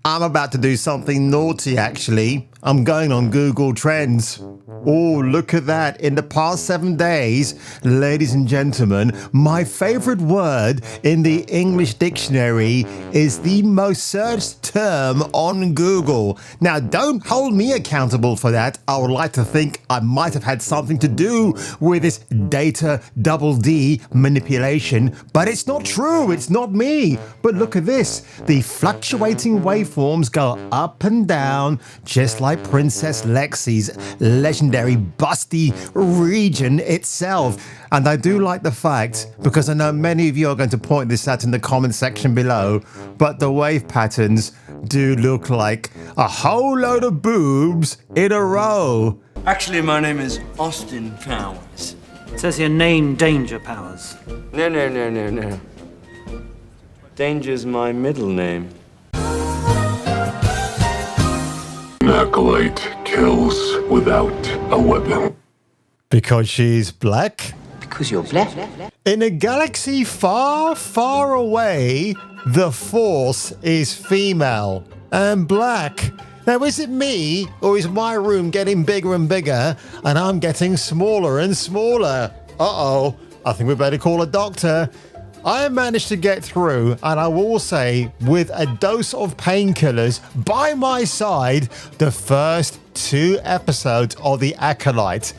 I'm about to do something naughty, actually. I'm going on Google Trends. Oh, look at that. In the past 7 days, ladies and gentlemen, my favorite word in the English dictionary is the most searched term on Google. Now, don't hold me accountable for that. I would like to think I might have had something to do with this data double D manipulation, but it's not true. It's not me. But look at this. The fluctuating waveforms go up and down, just like Princess Lexi's legendary busty region itself. And I do like the fact, because I know many of you are going to point this out in the comment section below, but the wave patterns do look like a whole load of boobs in a row. Actually, my name is Austin Powers. It says here name Danger Powers. No. Danger's my middle name. An acolyte kills without a weapon. Because she's black? Because you're black. In a galaxy far, far away, the Force is female and black. Now, is it me, or is my room getting bigger and bigger, and I'm getting smaller and smaller? Uh-oh, I think we better call a doctor. I managed to get through, and I will say, with a dose of painkillers by my side, the first 2 episodes of The Acolyte.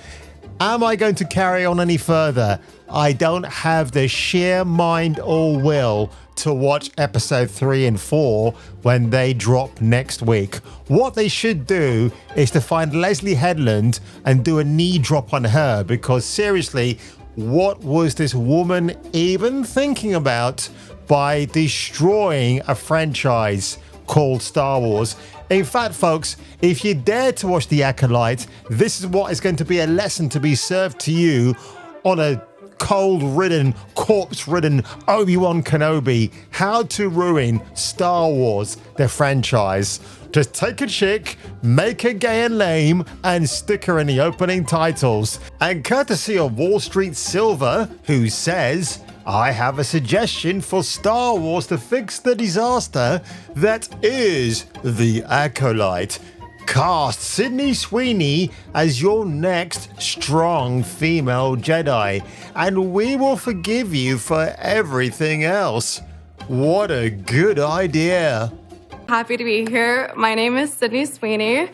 Am I going to carry on any further? I don't have the sheer mind or will to watch episode 3 and 4 when they drop next week. What they should do is to find Leslie Headland and do a knee drop on her, because seriously, what was this woman even thinking about by destroying a franchise called Star Wars? In fact, folks, if you dare to watch The Acolyte, this is what is going to be a lesson to be served to you on a cold-ridden, corpse-ridden Obi-Wan Kenobi. How to ruin Star Wars, the franchise. Just take a chick, make her gay and lame, and stick her in the opening titles. And courtesy of Wall Street Silver, who says, I have a suggestion for Star Wars to fix the disaster that is The Acolyte. Cast Sydney Sweeney as your next strong female Jedi, and we will forgive you for everything else. What a good idea. Happy to be here. My name is Sydney Sweeney. You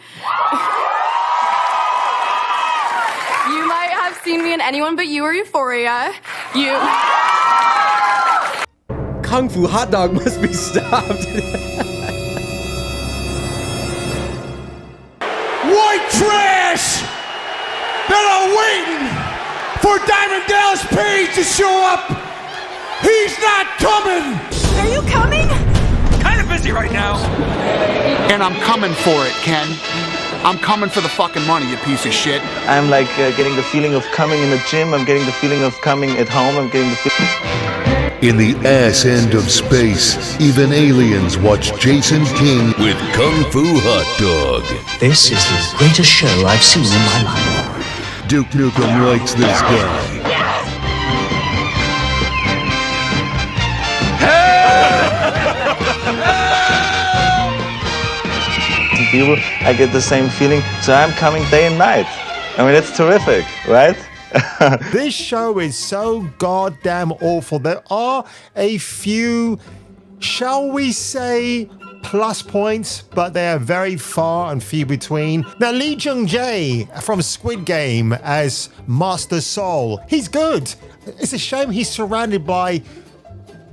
might have seen me in Anyone But You or Euphoria. Kung Fu hot dog must be stopped. White trash that are waiting for Diamond Dallas Page to show up. He's not coming. Are you coming? Kind of busy right now. And I'm coming for it, Ken. I'm coming for the fucking money, you piece of shit. I'm like getting the feeling of coming in the gym. I'm getting the feeling of coming at home. I'm getting the feeling. In the ass end of space, even aliens watch Jason King with Kung Fu Hot Dog. This is the greatest show I've seen in my life. Duke Nukem likes this guy. People, I get the same feeling, so I'm coming day and night. I mean, it's terrific, right? This show is so goddamn awful. There are a few, shall we say, plus points, but they are very far and few between. Now, Lee Jung-jae from Squid Game as Master Soul, he's good. It's a shame he's surrounded by,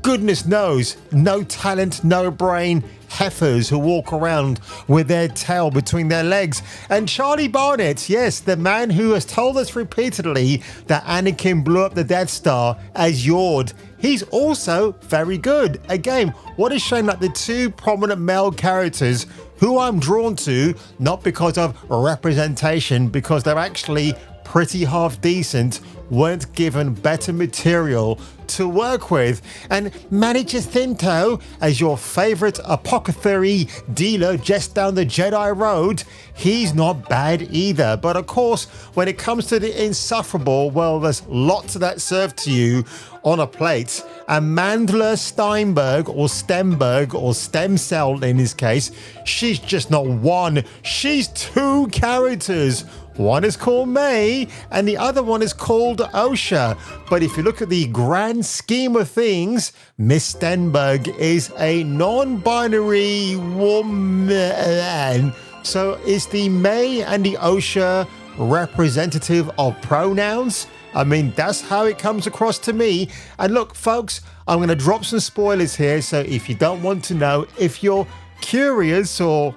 goodness knows, no talent, no brain, heifers who walk around with their tail between their legs. And Charlie Barnett, yes, the man who has told us repeatedly that Anakin blew up the Death Star as Yord, he's also very good. Again, what a shame that the 2 prominent male characters who I'm drawn to, not because of representation, because they're actually pretty half decent, weren't given better material to work with. And Manny Jacinto, as your favorite apothecary dealer just down the Jedi road, he's not bad either. But of course, when it comes to the insufferable, well, there's lots of that served to you on a plate. Amandla Steinberg, or Stemberg, or Stem Cell in his case, she's just not one, she's two characters. One is called May and the other one is called Osha. But if you look at the grand scheme of things, Miss Stenberg is a non-binary woman. So is the May and the Osha representative of pronouns? I mean, that's how it comes across to me. And look, folks, I'm going to drop some spoilers here. So if you don't want to know, if you're curious or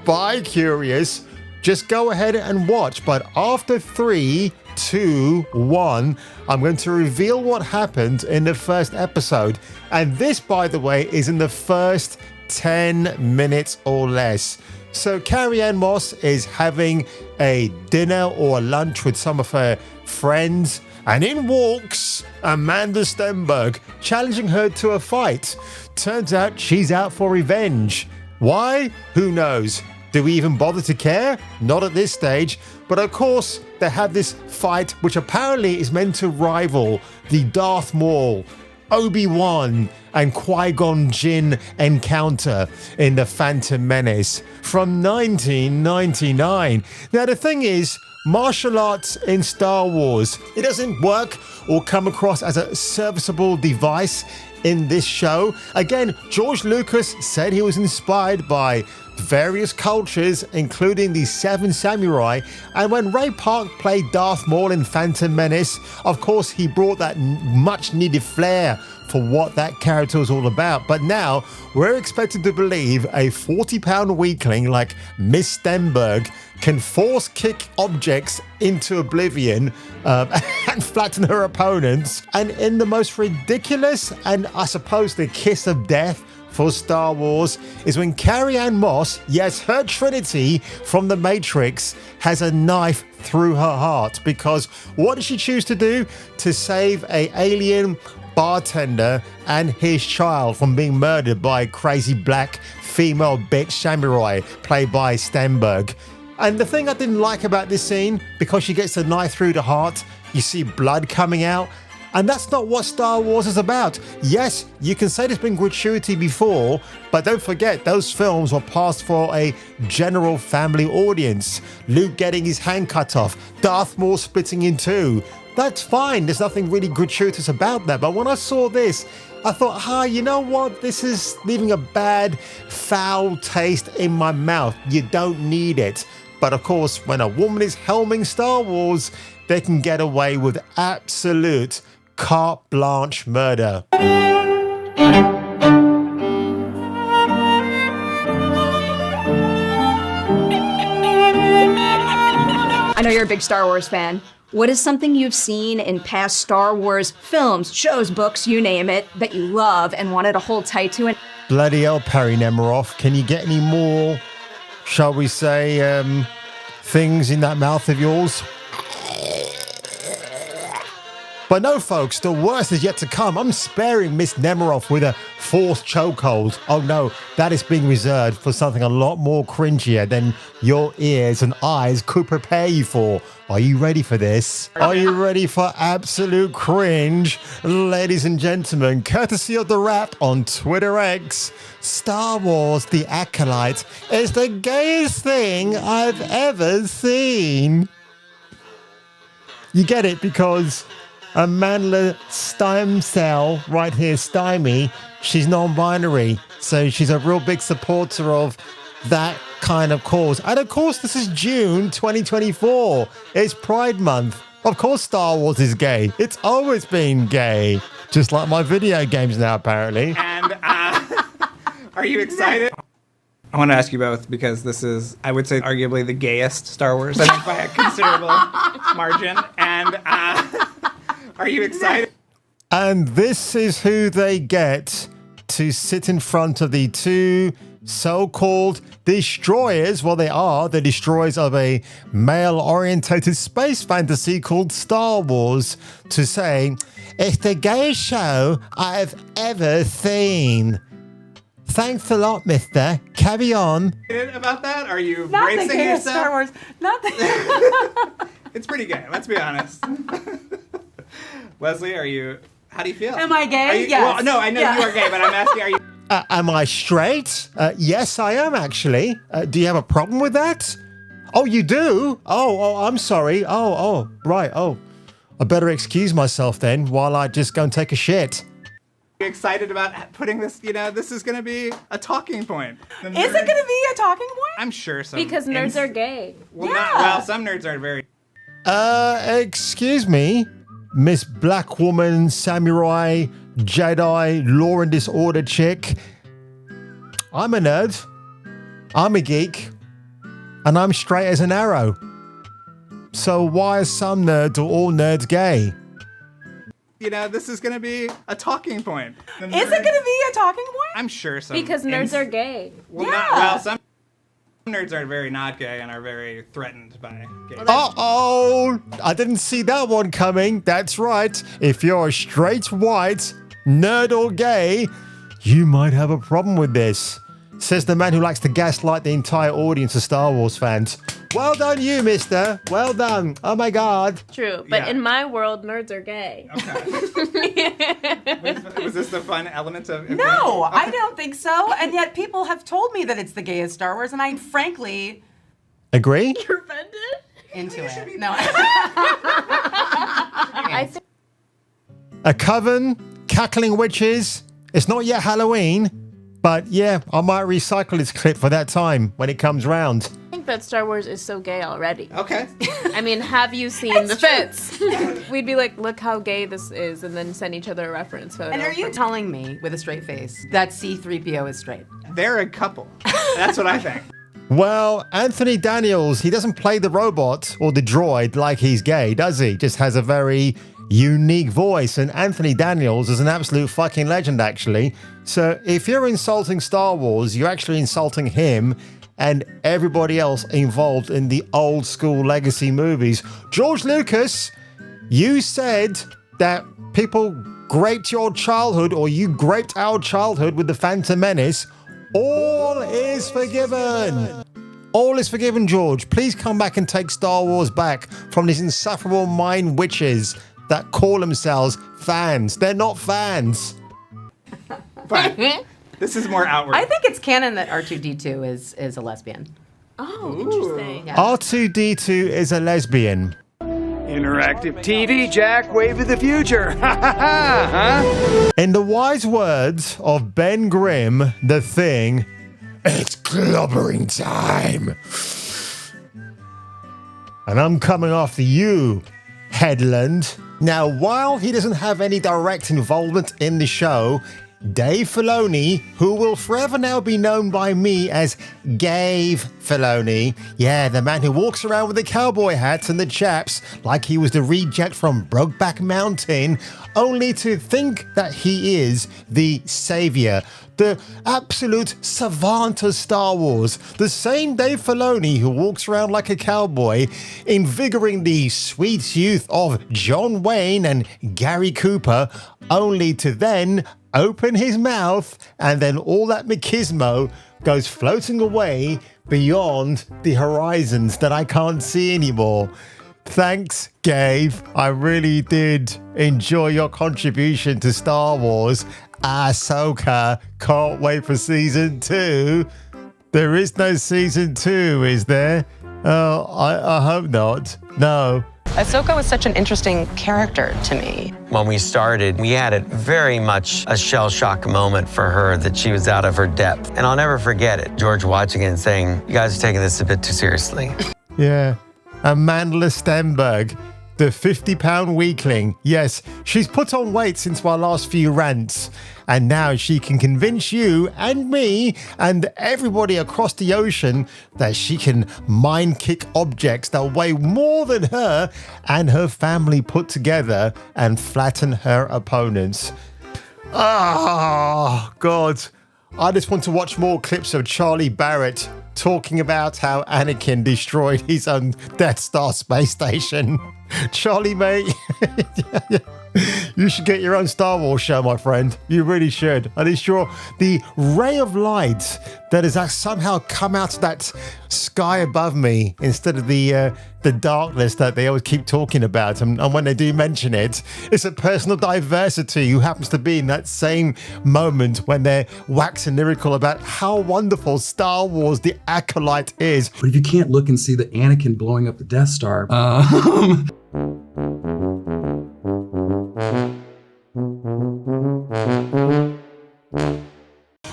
bi-curious, just go ahead and watch. But after 3, 2, 1, I'm going to reveal what happened in the first episode. And this, by the way, is in the first 10 minutes or less. So Carrie-Anne Moss is having a dinner or a lunch with some of her friends, and in walks Amanda Stenberg, challenging her to a fight. Turns out she's out for revenge. Why? Who knows? Do we even bother to care? Not at this stage. But of course, they have this fight, which apparently is meant to rival the Darth Maul, Obi-Wan, and Qui-Gon Jinn encounter in The Phantom Menace from 1999. Now, the thing is, martial arts in Star Wars, it doesn't work or come across as a serviceable device in this show. Again, George Lucas said he was inspired by various cultures, including the Seven Samurai. And when Ray Park played Darth Maul in Phantom Menace, of course, he brought that much needed flair for what that character was all about. But now we're expected to believe a 40-pound weakling like Miss Stenberg can force kick objects into oblivion and flatten her opponents. And in the most ridiculous and I suppose the kiss of death for Star Wars is when Carrie-Anne Moss, yes, her Trinity from The Matrix, has a knife through her heart. Because what did she choose to do? To save an alien bartender and his child from being murdered by a crazy black female bitch samurai played by Stenberg. And the thing I didn't like about this scene, because she gets the knife through the heart, you see blood coming out. And that's not what Star Wars is about. Yes, you can say there's been gratuity before, but don't forget, those films were passed for a general family audience. Luke getting his hand cut off, Darth Maul splitting in two. That's fine, there's nothing really gratuitous about that. But when I saw this, I thought, you know what? This is leaving a bad, foul taste in my mouth. You don't need it. But of course, when a woman is helming Star Wars, they can get away with absolute carte blanche murder. I know you're a big Star Wars fan. What is something you've seen in past Star Wars films, shows, books, you name it, that you love and wanted to hold tight to? Bloody hell, Perry Nemiroff. Can you get any more, shall we say, things in that mouth of yours? But no, folks, the worst is yet to come. I'm sparing Miss Nemiroff with a forced chokehold. Oh no, that is being reserved for something a lot more cringier than your ears and eyes could prepare you for. Are you ready for this? Are you ready for absolute cringe? Ladies and gentlemen, courtesy of The Wrap on Twitter X, Star Wars The Acolyte is the gayest thing I've ever seen. You get it because Amanda Stem Cell, right here, Stymie, she's non-binary. So she's a real big supporter of that kind of cause. And of course, this is June 2024. It's Pride Month. Of course, Star Wars is gay. It's always been gay. Just like my video games now, apparently. And are you excited? I want to ask you both because this is, I would say, arguably the gayest Star Wars, I think, by a considerable margin. And are you excited? And this is who they get to sit in front of the two so-called destroyers, well, they are the destroyers of a male-orientated space fantasy called Star Wars, to say, it's the gayest show I've ever seen. Thanks a lot, mister. Carry on. About that? Are you Not the bracing gayest yourself? Star Wars. Not the. It's pretty gay, let's be honest. Leslie, how do you feel? Am I gay? Are you, Yes. Well, no, I know you are gay, but I'm asking, are you... Am I straight? Yes, I am, actually. Do you have a problem with that? Oh, you do? Oh, I'm sorry. Oh, right. Oh, I better excuse myself then while I just go and take a shit. Excited about putting this, this is going to be a talking point. Is it going to be a talking point? I'm sure so. Because nerds are gay. Well, some nerds are very... Excuse me, Miss Black Woman, Samurai, Jedi, Law and Disorder chick. I'm a nerd. I'm a geek. And I'm straight as an arrow. So why are some nerds or all nerds gay? This is going to be a talking point. Is it going to be a talking point? I'm sure so. Because nerds are gay. Some nerds are very not gay and are very threatened by gays. Uh-oh! I didn't see that one coming. That's right. If you're a straight white, nerd or gay, you might have a problem with this. Says the man who likes to gaslight the entire audience of Star Wars fans. Well done, you, mister. Well done. Oh, my God. True, but in my world, nerds are gay. Okay. Was this the fun element of... No, I don't think so. And yet people have told me that it's the gayest Star Wars, and I frankly... Agree? You're offended? Into it. No. I think... A coven, cackling witches. It's not yet Halloween. But yeah, I might recycle this clip for that time when it comes round. I think that Star Wars is so gay already. Okay. I mean, have you seen the fits? We'd be like, look how gay this is, and then send each other a reference photo. And are you telling me, with a straight face, that C-3PO is straight? They're a couple. That's what I think. Well, Anthony Daniels, he doesn't play the robot or the droid like he's gay, does he? Just has a very unique voice. And Anthony Daniels is an absolute fucking legend, actually. So if you're insulting Star Wars, you're actually insulting him and everybody else involved in the old school legacy movies. George Lucas, you said that people graped your childhood, or you graped our childhood with The Phantom Menace. All is forgiven. All is forgiven, George. Please come back and take Star Wars back from these insufferable mind witches that call themselves fans. They're not fans. But this is more outward. I think it's canon that R2-D2 is a lesbian. Oh, interesting. Yeah. R2-D2 is a lesbian. Interactive TV, Jack. Wave of the future. Ha ha ha, huh? In the wise words of Ben Grimm, the Thing, it's clobbering time. And I'm coming after you, Headland. Now, while he doesn't have any direct involvement in the show, Dave Filoni, who will forever now be known by me as Gave Filoni, yeah, the man who walks around with the cowboy hats and the chaps like he was the reject from Brokeback Mountain, only to think that he is the savior, the absolute savant of Star Wars, the same Dave Filoni who walks around like a cowboy, invigorating the sweet youth of John Wayne and Gary Cooper, only to then open his mouth and then all that machismo goes floating away beyond the horizons that I can't see anymore. Thanks, Gabe. I really did enjoy your contribution to Star Wars. Ahsoka. Can't wait for season 2. There is no season 2, is there? Oh, I hope not. No. Ahsoka was such an interesting character to me. When we started, we had it very much a shell shock moment for her that she was out of her depth. And I'll never forget it. George watching it and saying, you guys are taking this a bit too seriously. Yeah. Amanda Stenberg, the 50-pound weakling. Yes, she's put on weight since my last few rants. And now she can convince you and me and everybody across the ocean that she can mind kick objects that weigh more than her and her family put together and flatten her opponents. Oh, God. I just want to watch more clips of Charlie Barrett talking about how Anakin destroyed his own Death Star space station. Charlie, mate, you should get your own Star Wars show, my friend. You really should. And it's sure the ray of light that has somehow come out of that sky above me instead of the darkness that they always keep talking about. And when they do mention it, it's a personal diversity who happens to be in that same moment when they're waxing lyrical about how wonderful Star Wars The Acolyte is. But if you can't look and see the Anakin blowing up the Death Star,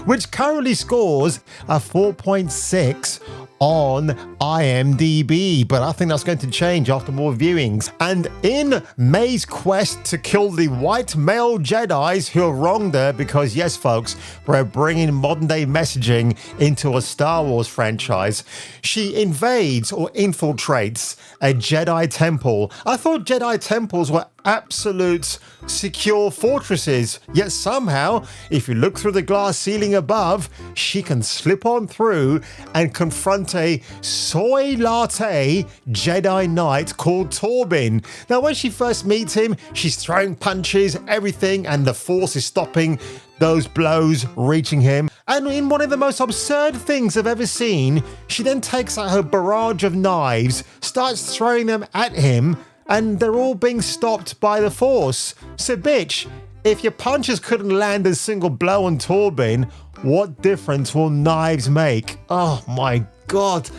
which currently scores a 4.6 on IMDb, but I think that's going to change after more viewings. And in May's quest to kill the white male Jedis who have wronged her, because yes, folks, we're bringing modern day messaging into a Star Wars franchise, she invades or infiltrates a Jedi temple. I thought Jedi temples were absolute secure fortresses, yet somehow, if you look through the glass ceiling above, she can slip on through and confront a soy latte Jedi Knight called Torben. Now, when she first meets him, she's throwing punches, everything, and the Force is stopping those blows reaching him. And in one of the most absurd things I've ever seen, she then takes out her barrage of knives, starts throwing them at him, and they're all being stopped by the Force. So, bitch, if your punches couldn't land a single blow on Torben, what difference will knives make? Oh my God.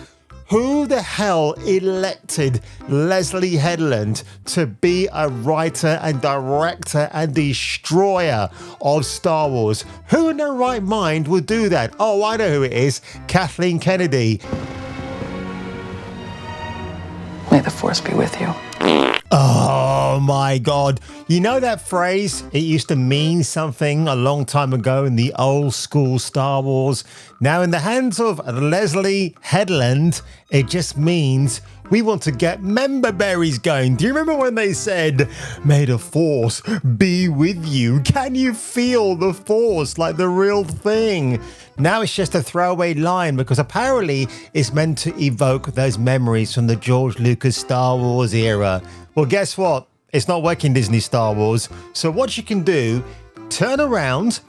Who the hell elected Leslie Headland to be a writer and director and destroyer of Star Wars? Who in their right mind would do that? Oh, I know who it is. Kathleen Kennedy. May the Force be with you. Oh my God. You know that phrase? It used to mean something a long time ago in the old school Star Wars. Now in the hands of Leslie Headland, it just means we want to get member berries going. Do you remember when they said, "May the Force be with you"? Can you feel the Force like the real thing? Now it's just a throwaway line because apparently it's meant to evoke those memories from the George Lucas Star Wars era. Well, guess what? It's not working, Disney Star Wars. So what you can do, turn around,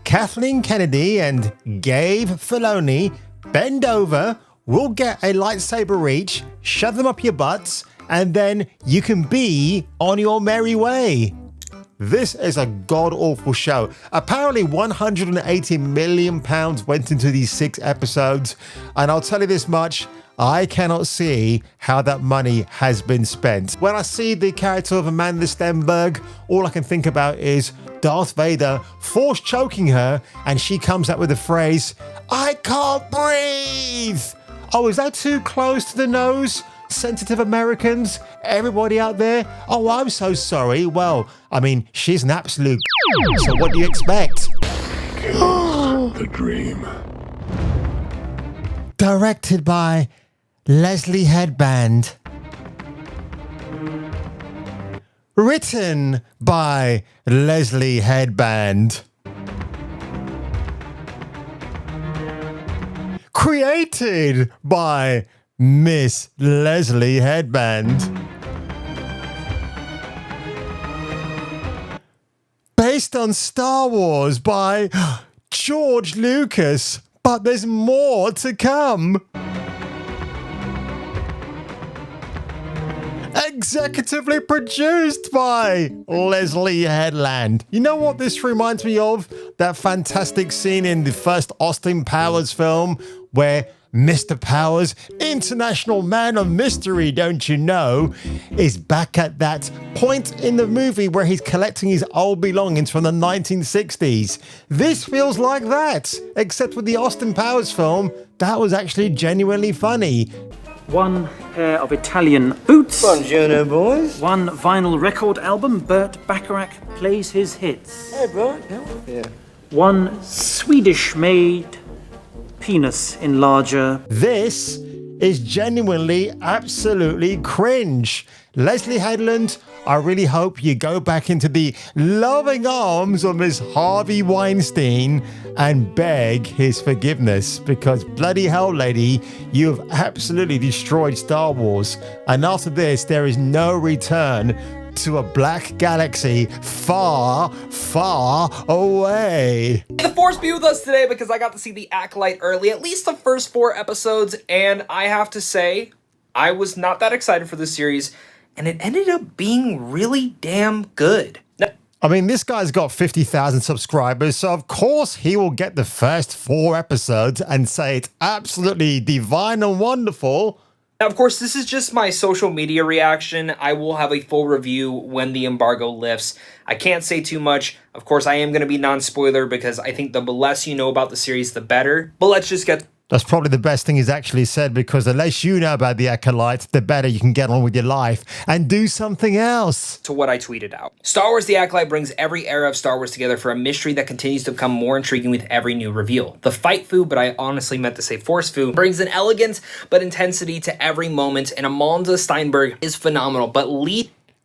Kathleen Kennedy and Gabe Filoni, bend over, we'll get a lightsaber each, shove them up your butts, and then you can be on your merry way. This is a god-awful show. Apparently £180 million went into these 6 episodes, and I'll tell you this much, I cannot see how that money has been spent. When I see the character of Amanda Stenberg, all I can think about is Darth Vader force choking her, and she comes up with the phrase, "I can't breathe." Oh, is that too close to the nose? Sensitive Americans, everybody out there, oh, I'm so sorry. Well, I mean, she's an absolute so what do you expect? The dream. Directed by Leslie Headband. Written by Leslie Headband. Created by Miss Leslie Headband. Based on Star Wars by George Lucas, but there's more to come. Executively produced by Leslie Headland. You know what this reminds me of? That fantastic scene in the first Austin Powers film where Mr. Powers, international man of mystery, don't you know, is back at that point in the movie where he's collecting his old belongings from the 1960s. This feels like that, except with the Austin Powers film, that was actually genuinely funny. One pair of Italian boots. Buongiorno, boys. One vinyl record album. Burt Bacharach plays his hits. Hey, bro. Yeah. One Swedish-made penis enlarger. This is genuinely, absolutely cringe. Leslie Headland, I really hope you go back into the loving arms of Miss Harvey Weinstein and beg his forgiveness, because bloody hell, lady, you have absolutely destroyed Star Wars. And after this, there is no return to a black galaxy far, far away. The Force be with us today because I got to see The Acolyte early, at least the first 4 episodes, and I have to say, I was not that excited for this series, and it ended up being really damn good. I mean, this guy's got 50,000 subscribers, so of course he will get the first 4 episodes and say it's absolutely divine and wonderful. Now, of course, this is just my social media reaction. I will have a full review when the embargo lifts. I can't say too much. Of course, I am going to be non-spoiler because I think the less you know about the series, the better. But let's just get... That's probably the best thing he's actually said, because the less you know about the Acolyte, the better you can get on with your life and do something else. To what I tweeted out. Star Wars The Acolyte brings every era of Star Wars together for a mystery that continues to become more intriguing with every new reveal. The fight foo, but I honestly meant to say force foo, brings an elegance but intensity to every moment, and Amanda Steinberg is phenomenal. But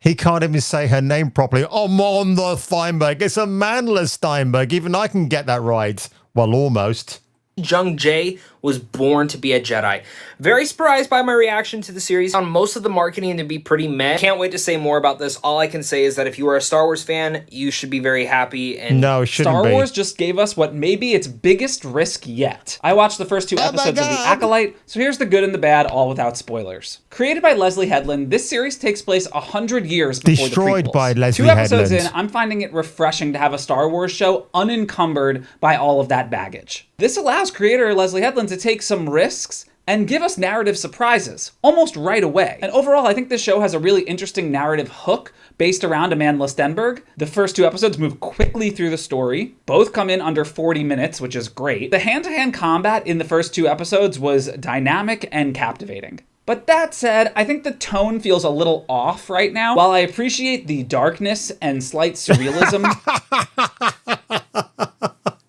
he can't even say her name properly. Amanda Steinberg. It's Amanda Steinberg. Even I can get that right. Well, almost. Jung Jae was born to be a Jedi. Very surprised by my reaction to the series. On most of the marketing to be pretty meh. Can't wait to say more about this. All I can say is that if you are a Star Wars fan, you should be very happy. And no, it shouldn't be. Star Wars just gave us what may be its biggest risk yet. I watched the first 2 episodes of The Acolyte, so here's the good and the bad, all without spoilers. Created by Leslie Headland, this series takes place 100 years before Destroyed the prequels. by Leslie 2 episodes Headland. in, I'm finding it refreshing to have a Star Wars show unencumbered by all of that baggage. This allows creator Leslie Headland to take some risks and give us narrative surprises almost right away. And overall, I think this show has a really interesting narrative hook based around Amanda Stenberg. The first 2 episodes move quickly through the story. Both come in under 40 minutes, which is great. The hand-to-hand combat in the first 2 episodes was dynamic and captivating. But that said, I think the tone feels a little off right now. While I appreciate the darkness and slight surrealism,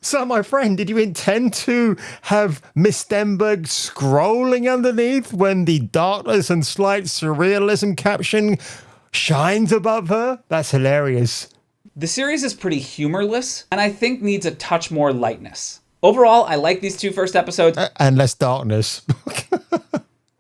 So, my friend, did you intend to have Miss Stenberg scrolling underneath when the darkness and slight surrealism caption shines above her? That's hilarious. the series is pretty humorless, and I think needs a touch more lightness. Overall, I like these 2 first episodes. And less darkness.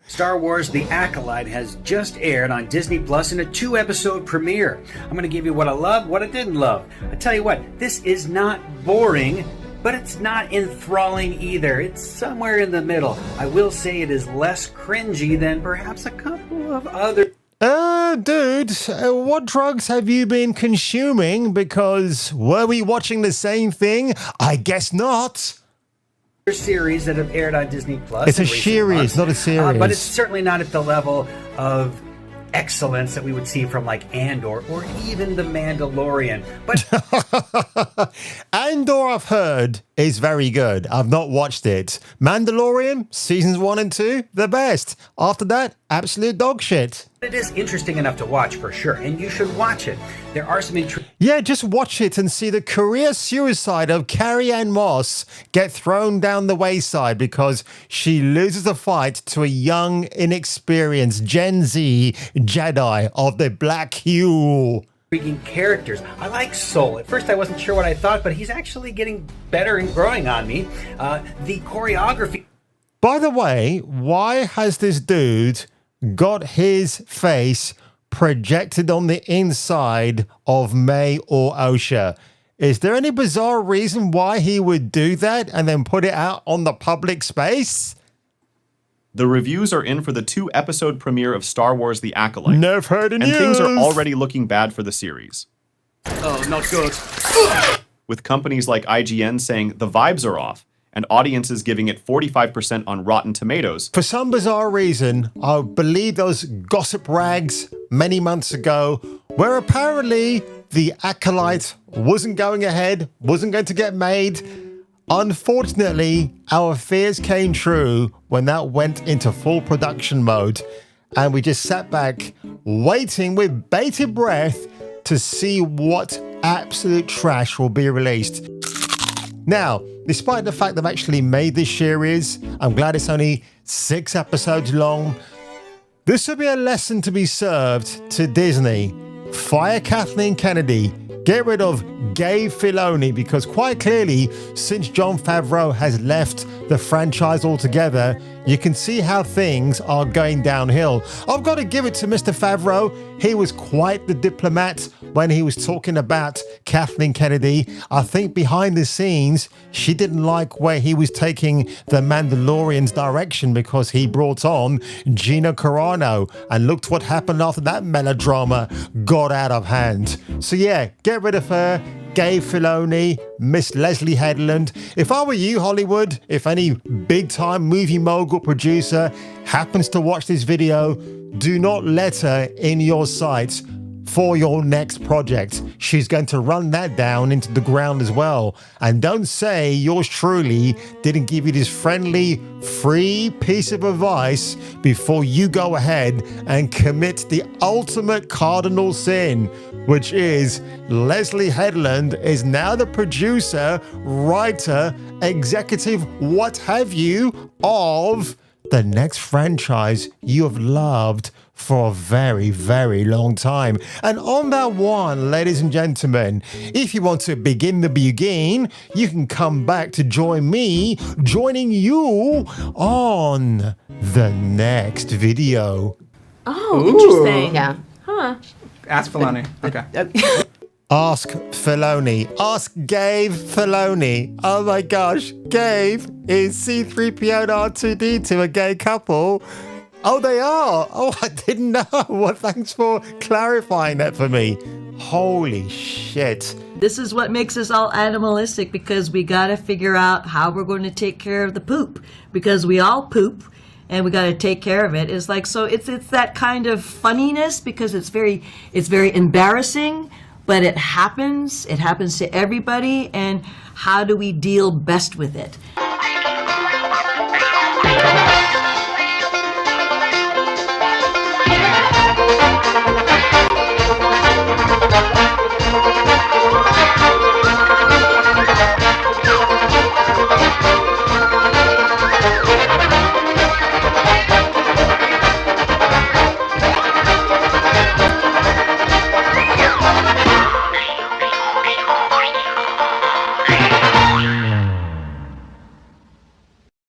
Star Wars The Acolyte has just aired on Disney Plus in a 2-episode premiere. I'm going to give you what I love, what I didn't love. I tell you what, this is not boring, but it's not enthralling either. It's somewhere in the middle. I will say it is less cringy than perhaps a couple of other... Dude, what drugs have you been consuming? Because were we watching the same thing? I guess not. series that have aired on Disney Plus. It's a series, not a series. But it's certainly not at the level of excellence that we would see from like Andor or even The Mandalorian. But Andor, I've heard, is very good. I've not watched it. Mandalorian, seasons 1 and 2, the best. After that, absolute dog shit. it is interesting enough to watch for sure, and you should watch it. There are some Yeah, just watch it and see the career suicide of Carrie-Anne Moss get thrown down the wayside because she loses a fight to a young, inexperienced Gen Z Jedi of the black hue. intriguing characters. I like Soul. At first I wasn't sure what I thought, but he's actually getting better and growing on me. The choreography... By the way, why has this dude got his face projected on the inside of May or Osha? Is there any bizarre reason why he would do that and then put it out on the public space? The reviews are in for the 2-episode premiere of Star Wars The Acolyte. Never heard of news. And things are already looking bad for the series. Oh, not good. With companies like IGN saying the vibes are off, and audiences giving it 45% on Rotten Tomatoes. For some bizarre reason, I believe those gossip rags many months ago, where apparently The Acolyte wasn't going ahead, wasn't going to get made. Unfortunately, our fears came true when that went into full production mode, and we just sat back waiting with bated breath to see what absolute trash will be released. Now, despite the fact they've actually made this series, I'm glad it's only 6 episodes long. This would be a lesson to be served to Disney. Fire Kathleen Kennedy. Get rid of Dave Filoni, because quite clearly, since Jon Favreau has left the franchise altogether, you can see how things are going downhill. I've got to give it to Mr. Favreau. He was quite the diplomat when he was talking about Kathleen Kennedy. I think behind the scenes, she didn't like where he was taking the Mandalorian's direction, because he brought on Gina Carano, and looked what happened after that melodrama got out of hand. So yeah, get rid of her. Dave Filoni, Miss Leslie Headland. If I were you, Hollywood, if any big-time movie mogul producer happens to watch this video, do not let her in your sights for your next project. She's going to run that down into the ground as well. And don't say yours truly didn't give you this friendly, free piece of advice before you go ahead and commit the ultimate cardinal sin, which is Leslie Headland is now the producer, writer, executive, what have you, of the next franchise you have loved for a very, very long time. And on that one, ladies and gentlemen, if you want to begin the begin, you can come back to join me, joining you on the next video. Oh, interesting. Yeah. Huh. Ask Filoni. Okay. Ask Filoni. Ask Dave Filoni. Oh my gosh, Dave, is C-3PO and R2-D2 a gay couple? Oh, they are. Oh, I didn't know. Well, thanks for clarifying that for me. Holy shit. This is what makes us all animalistic, because we got to figure out how we're going to take care of the poop, because we all poop and we got to take care of it. It's like, so it's that kind of funniness, because it's very embarrassing, but it happens to everybody. And how do we deal best with it?